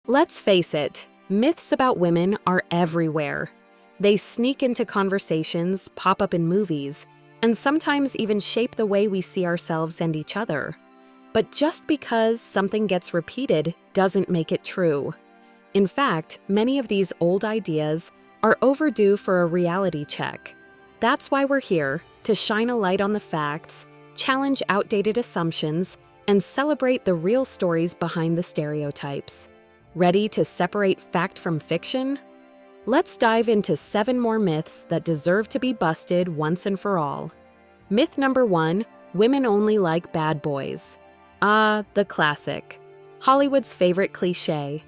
Let's face it, myths about women are everywhere. They sneak into conversations, pop up in movies, and sometimes even shape the way we see ourselves and each other. But just because something gets repeated doesn't make it true. In fact, many of these old ideas are overdue for a reality check. That's why we're here, to shine a light on the facts, challenge outdated assumptions, and celebrate the real stories behind the stereotypes. Ready to separate fact from fiction? Let's dive into 7 more myths that deserve to be busted once and for all. Myth number 1, women only like bad boys. Ah, the classic. Hollywood's favorite cliché.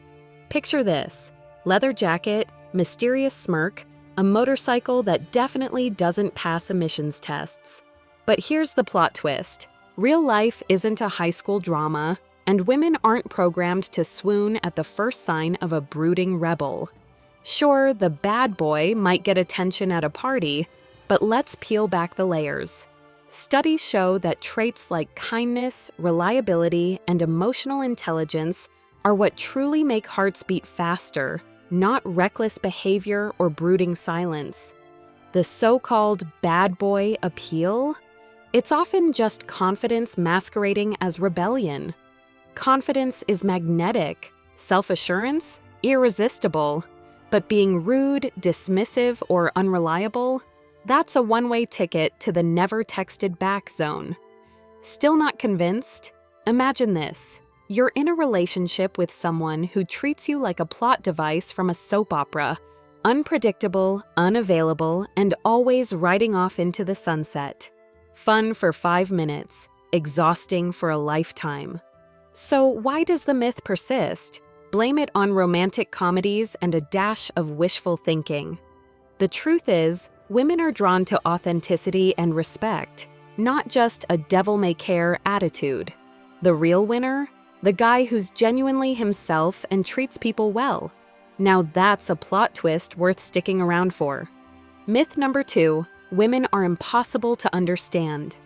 Picture this: leather jacket, mysterious smirk, a motorcycle that definitely doesn't pass emissions tests. But here's the plot twist. Real life isn't a high school drama, and women aren't programmed to swoon at the first sign of a brooding rebel. Sure, the bad boy might get attention at a party, but let's peel back the layers. Studies show that traits like kindness, reliability, and emotional intelligence are what truly make hearts beat faster, not reckless behavior or brooding silence. The so-called bad boy appeal? It's often just confidence masquerading as rebellion. Confidence is magnetic, self-assurance irresistible, but being rude, dismissive, or unreliable, that's a one-way ticket to the never texted back zone. Still not convinced? Imagine this. You're in a relationship with someone who treats you like a plot device from a soap opera, unpredictable, unavailable, and always riding off into the sunset. Fun for 5 minutes, exhausting for a lifetime. So why does the myth persist? Blame it on romantic comedies and a dash of wishful thinking. The truth is, women are drawn to authenticity and respect, not just a devil-may-care attitude. The real winner? The guy who's genuinely himself and treats people well. Now that's a plot twist worth sticking around for. Myth number 2, women are impossible to understand.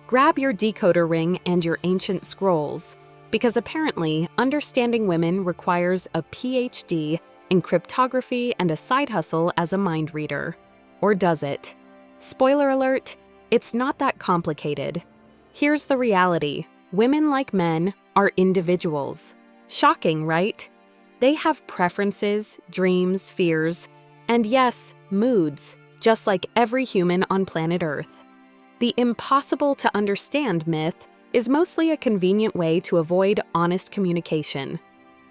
Grab your decoder ring and your ancient scrolls, because apparently understanding women requires a PhD in cryptography and a side hustle as a mind reader. Or does it? Spoiler alert, it's not that complicated. Here's the reality. Women, like men, are individuals. Shocking, right? They have preferences, dreams, fears, and yes, moods, just like every human on planet Earth. The impossible to understand myth is mostly a convenient way to avoid honest communication.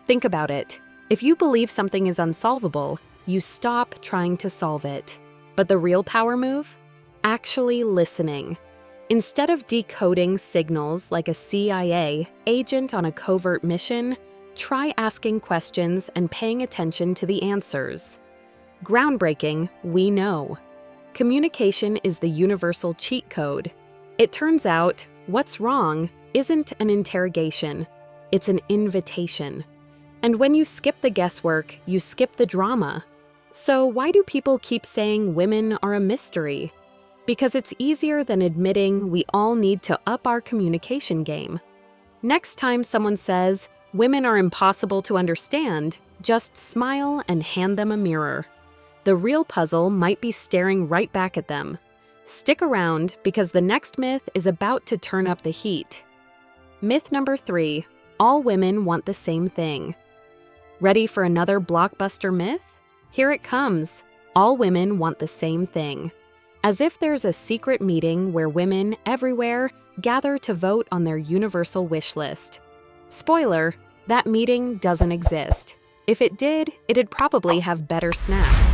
Think about it. If you believe something is unsolvable, you stop trying to solve it. But the real power move? Actually listening. Instead of decoding signals like a CIA agent on a covert mission, try asking questions and paying attention to the answers. Groundbreaking, we know. Communication is the universal cheat code. It turns out, what's wrong isn't an interrogation, it's an invitation. And when you skip the guesswork, you skip the drama. So why do people keep saying women are a mystery? Because it's easier than admitting we all need to up our communication game. Next time someone says, women are impossible to understand, just smile and hand them a mirror. The real puzzle might be staring right back at them. Stick around because the next myth is about to turn up the heat. Myth number 3, all women want the same thing. Ready for another blockbuster myth? Here it comes. All women want the same thing. As if there's a secret meeting where women everywhere gather to vote on their universal wish list. Spoiler, that meeting doesn't exist. If it did, it'd probably have better snacks.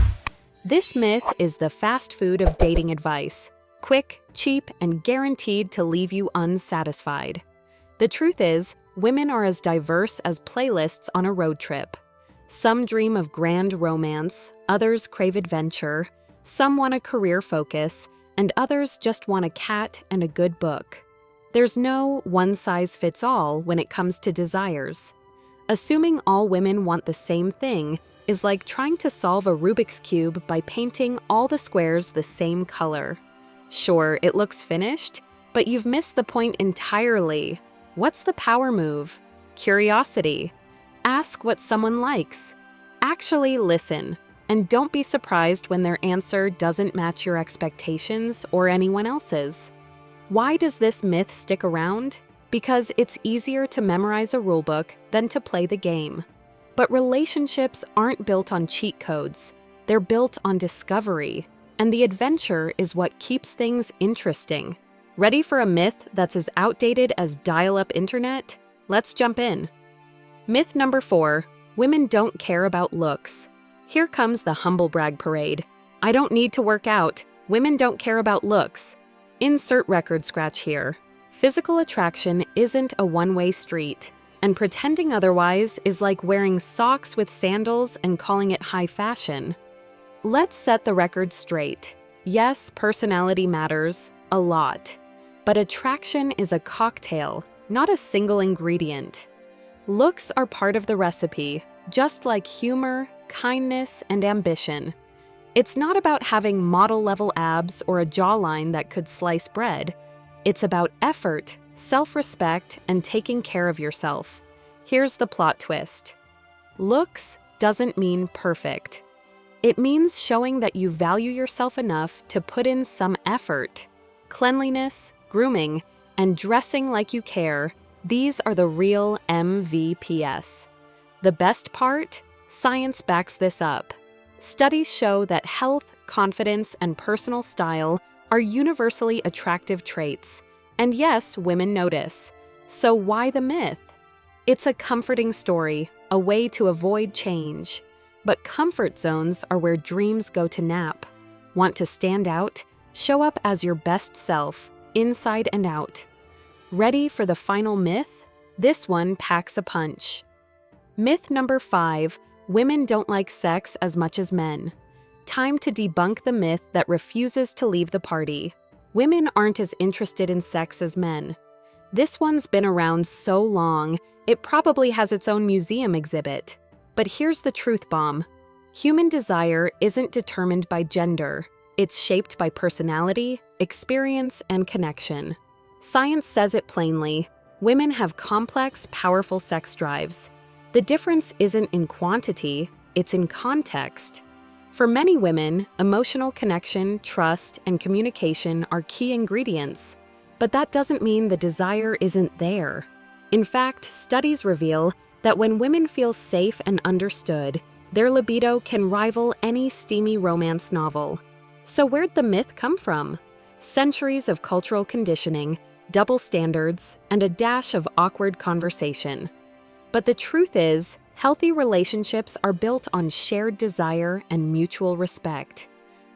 This myth is the fast food of dating advice. Quick, cheap, and guaranteed to leave you unsatisfied. The truth is, women are as diverse as playlists on a road trip. Some dream of grand romance, others crave adventure, some want a career focus, and others just want a cat and a good book. There's no one-size-fits-all when it comes to desires. Assuming all women want the same thing is like trying to solve a Rubik's Cube by painting all the squares the same color. Sure, it looks finished, but you've missed the point entirely. What's the power move? Curiosity. Ask what someone likes. Actually listen, and don't be surprised when their answer doesn't match your expectations or anyone else's. Why does this myth stick around? Because it's easier to memorize a rulebook than to play the game. But relationships aren't built on cheat codes. They're built on discovery, and the adventure is what keeps things interesting. Ready for a myth that's as outdated as dial-up internet? Let's jump in. Myth number 4, women don't care about looks. Here comes the humble brag parade. I don't need to work out. Women don't care about looks. Insert record scratch here. Physical attraction isn't a one-way street, and pretending otherwise is like wearing socks with sandals and calling it high fashion. Let's set the record straight. Yes, personality matters a lot, but attraction is a cocktail, not a single ingredient. Looks are part of the recipe, just like humor, kindness, and ambition. It's not about having model-level abs or a jawline that could slice bread. It's about effort, self-respect, and taking care of yourself. Here's the plot twist. Looks doesn't mean perfect. It means showing that you value yourself enough to put in some effort. Cleanliness, grooming, and dressing like you care, these are the real MVPs. The best part? Science backs this up. Studies show that health, confidence, and personal style are universally attractive traits. And yes, women notice. So why the myth? It's a comforting story, a way to avoid change. But comfort zones are where dreams go to nap. Want to stand out? Show up as your best self, inside and out. Ready for the final myth? This one packs a punch. Myth number 5, women don't like sex as much as men. Time to debunk the myth that refuses to leave the party. Women aren't as interested in sex as men. This one's been around so long, it probably has its own museum exhibit. But here's the truth bomb. Human desire isn't determined by gender. It's shaped by personality, experience, and connection. Science says it plainly. Women have complex, powerful sex drives. The difference isn't in quantity, it's in context. For many women, emotional connection, trust, and communication are key ingredients. But that doesn't mean the desire isn't there. In fact, studies reveal that when women feel safe and understood, their libido can rival any steamy romance novel. So where'd the myth come from? Centuries of cultural conditioning, double standards, and a dash of awkward conversation. But the truth is, healthy relationships are built on shared desire and mutual respect.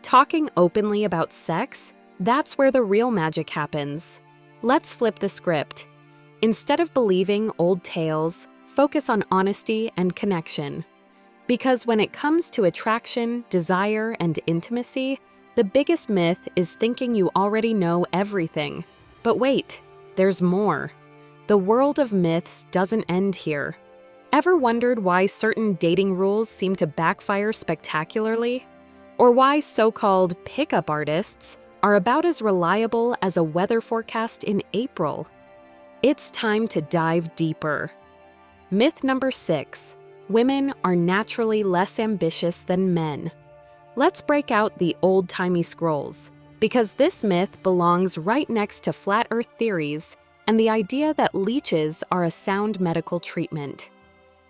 Talking openly about sex, that's where the real magic happens. Let's flip the script. Instead of believing old tales, focus on honesty and connection. Because when it comes to attraction, desire, and intimacy, the biggest myth is thinking you already know everything. But wait, there's more. The world of myths doesn't end here. Ever wondered why certain dating rules seem to backfire spectacularly? Or why so-called pickup artists are about as reliable as a weather forecast in April? It's time to dive deeper. Myth number 6. Women are naturally less ambitious than men. Let's break out the old-timey scrolls, because this myth belongs right next to flat earth theories and the idea that leeches are a sound medical treatment.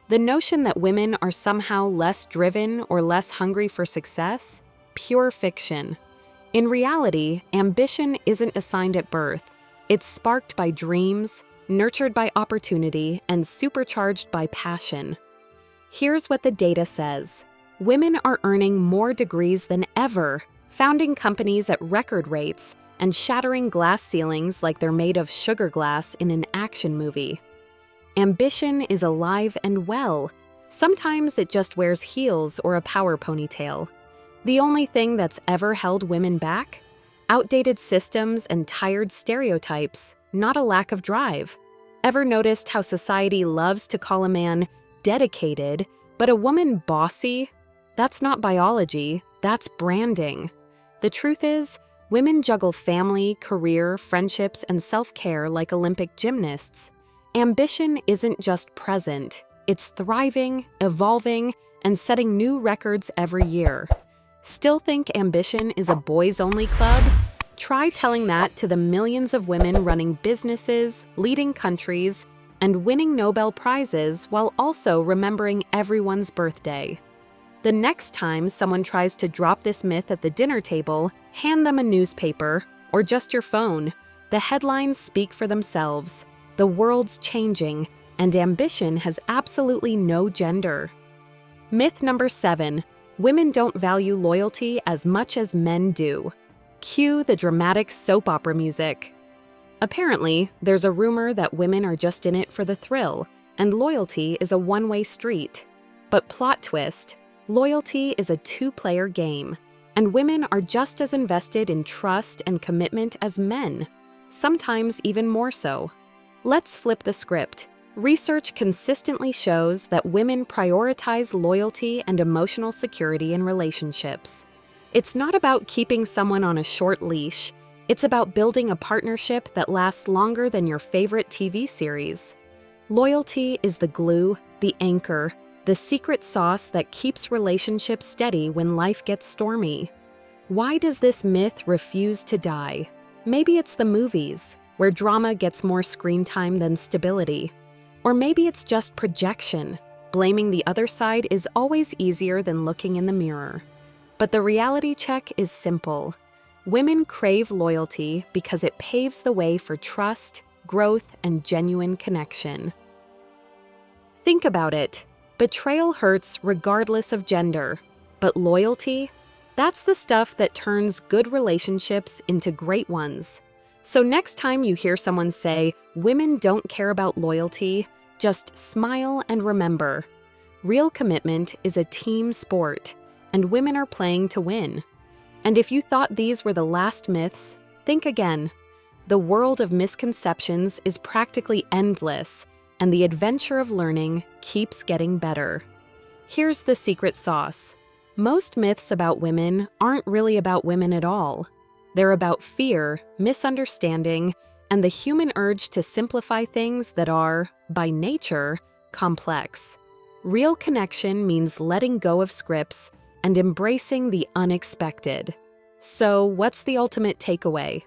The notion that women are somehow less driven or less hungry for success? Pure fiction. In reality, ambition isn't assigned at birth. It's sparked by dreams, nurtured by opportunity, and supercharged by passion. Here's what the data says. Women are earning more degrees than ever, founding companies at record rates, and shattering glass ceilings like they're made of sugar glass in an action movie. Ambition is alive and well. Sometimes it just wears heels or a power ponytail. The only thing that's ever held women back? Outdated systems and tired stereotypes, not a lack of drive. Ever noticed how society loves to call a man dedicated, but a woman bossy? That's not biology, that's branding. The truth is, women juggle family, career, friendships, and self-care like Olympic gymnasts. Ambition isn't just present, It's thriving, evolving, and setting new records every year. Still think ambition is a boys-only club? Try telling that to the millions of women running businesses, leading countries, and winning Nobel Prizes while also remembering everyone's birthday. The next time someone tries to drop this myth at the dinner table, hand them a newspaper or just your phone. The headlines speak for themselves. The world's changing, and ambition has absolutely no gender. Myth number 7. Women don't value loyalty as much as men do. Cue the dramatic soap opera music. Apparently, there's a rumor that women are just in it for the thrill, and loyalty is a one-way street. But plot twist, loyalty is a two-player game, and women are just as invested in trust and commitment as men, sometimes even more so. Let's flip the script. Research consistently shows that women prioritize loyalty and emotional security in relationships. It's not about keeping someone on a short leash. It's about building a partnership that lasts longer than your favorite TV series. Loyalty is the glue, the anchor, the secret sauce that keeps relationships steady when life gets stormy. Why does this myth refuse to die? Maybe it's the movies, where drama gets more screen time than stability. Or maybe it's just projection. Blaming the other side is always easier than looking in the mirror. But the reality check is simple. Women crave loyalty because it paves the way for trust, growth, and genuine connection. Think about it. Betrayal hurts regardless of gender. But loyalty? That's the stuff that turns good relationships into great ones. So next time you hear someone say, "Women don't care about loyalty," just smile and remember. Real commitment is a team sport, and women are playing to win. And if you thought these were the last myths, think again. The world of misconceptions is practically endless, and the adventure of learning keeps getting better. Here's the secret sauce. Most myths about women aren't really about women at all. They're about fear, misunderstanding, and the human urge to simplify things that are, by nature, complex. Real connection means letting go of scripts and embracing the unexpected. So, what's the ultimate takeaway?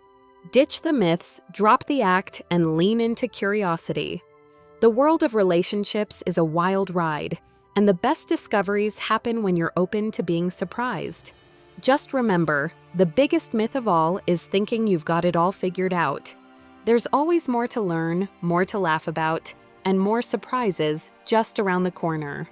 Ditch the myths, drop the act, and lean into curiosity. The world of relationships is a wild ride, and the best discoveries happen when you're open to being surprised. Just remember, the biggest myth of all is thinking you've got it all figured out. There's always more to learn, more to laugh about, and more surprises just around the corner.